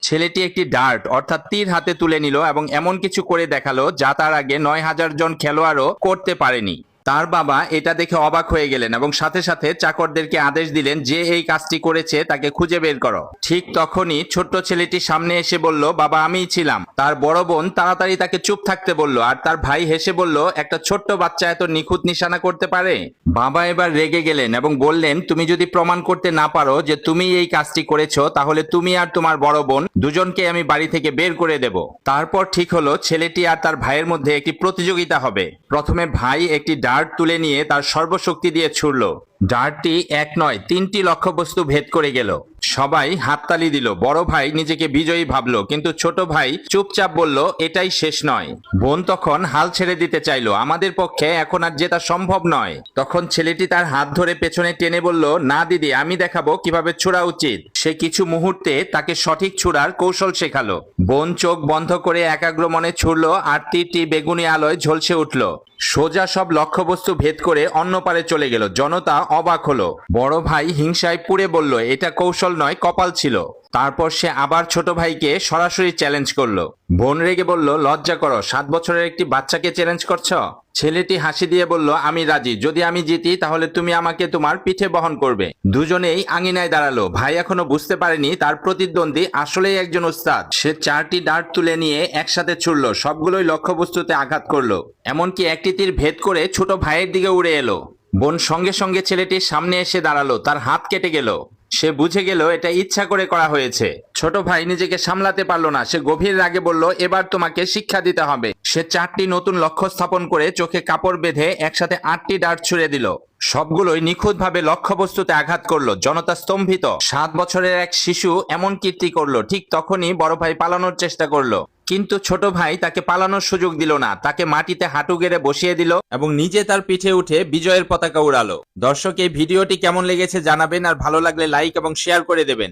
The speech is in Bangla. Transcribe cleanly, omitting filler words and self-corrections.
ছেলেটি একটি ডার্ট অর্থাৎ তীর হাতে তুলে নিল এবং এমন কিছু করে দেখালো যা তার আগে ৯,০০০ জন খেলোয়াড়ও করতে পারেনি। তার বাবা এটা দেখে অবাক হয়ে গেলেন এবং সাথে সাথে চাকরদেরকে আদেশ দিলেন যে এই কাজটি করেছে তাকে খুঁজে বের করো। ঠিক তখনই ছোট্ট ছেলেটি সামনে এসে বলল, বাবা আমিই ছিলাম। তার বড় বোন তাড়াতাড়ি তাকে চুপ থাকতে বলল আর তার ভাই হেসে বলল, একটা ছোট্ট বাচ্চা এত নিখুঁত নিশানা করতে পারে? বাবা এবার রেগে গেলেন এবং বললেন, তুমি যদি প্রমাণ করতে না পারো যে তুমি এই কাজটি করেছো তাহলে তুমি আর তোমার বড় বোন দুজনকে আমি বাড়ি থেকে বের করে দেব। তারপর ঠিক হলো ছেলেটি আর তার ভাইয়ের মধ্যে একটি প্রতিযোগিতা হবে। প্রথমে ভাই একটি ডার্ট তুলে নিয়ে তার সর্বশক্তি দিয়ে ছুড়ল। ডার্টটি এক নয় ৩টি লক্ষ্যবস্তু ভেদ করে গেল। সবাই হাততালি দিল। বড় ভাই নিজেকে বিজয়ী ভাবলো, কিন্তু ছোট ভাই চুপচাপ বলল, এটাই শেষ নয়। বোন তখন হাল ছেড়ে দিতে চাইলো, আমাদের পক্ষে এখন আর জেতা সম্ভব নয়। তখন ছেলেটি তার হাত ধরে পেছনে টেনে বলল, না দিদি, আমি দেখাবো কিভাবে ছোড়া উচিত। সে কিছু মুহূর্তে তাকে সঠিক ছোড়ার কৌশল শেখালো। বোন চোখ বন্ধ করে একাগ্র মনে ছুড়ল আর তীরটি বেগুনি আলোয় ঝলসে উঠল। সোজা সব লক্ষ্যবস্তু ভেদ করে অন্য পারে চলে গেল। জনতা অবাক হলো। বড় ভাই হিংসায় পুড়ে বলল, এটা কৌশল নয়, কপাল ছিল। তারপর সে আবার ছোট ভাইকে সরাসরি চ্যালেঞ্জ করলো। বোন রেগে বলল, লজ্জা করো, 7 বছরের একটি বাচ্চাকে চ্যালেঞ্জ করছ? ছেলেটি হাসি দিয়ে বলল, আমি রাজি। যদি আমি জিতি তাহলে তুমি আমাকে তোমার পিঠে বহন করবে। দুজনেই আঙিনায় দাঁড়ালো। ভাই এখনো বুঝতে পারেনি তার প্রতিদ্বন্দ্বী আসলেই একজন উস্তাদ। সে 4টি ডার্ট তুলে নিয়ে একসাথে ছুড়ল। সবগুলোই লক্ষ্যবস্তুতে আঘাত করলো। এমনকি একটি তীর ভেদ করে ছোট ভাইয়ের দিকে উড়ে এলো। বোন সঙ্গে সঙ্গে ছেলেটির সামনে এসে দাঁড়ালো। তার হাত কেটে গেল। সে বুঝে গেল এটা ইচ্ছা করে করা হয়েছে। ছোট ভাই নিজেকে সামলাতে পারলো না। সে গভীর রাগে বলল, এবার তোমাকে শিক্ষা দিতে হবে। সে 4টি নতুন লক্ষ্য স্থাপন করে চোখে কাপড় বেঁধে একসাথে 8টি ডার্ট ছুড়ে দিল। সবগুলোই নিখুঁতভাবে লক্ষ্যবস্তুতে আঘাত করলো। জনতা স্তম্ভিত। 7 বছরের এক শিশু এমন কীর্তি করলো। ঠিক তখনই বড় ভাই পালানোর চেষ্টা করলো, কিন্তু ছোট ভাই তাকে পালানোর সুযোগ দিল না। তাকে মাটিতে হাঁটু গেড়ে বসিয়ে দিল এবং নিজে তার পিঠে উঠে বিজয়ের পতাকা উড়ালো। দর্শক, এই ভিডিওটি কেমন লেগেছে জানাবেন আর ভালো লাগলে লাইক এবং শেয়ার করে দেবেন।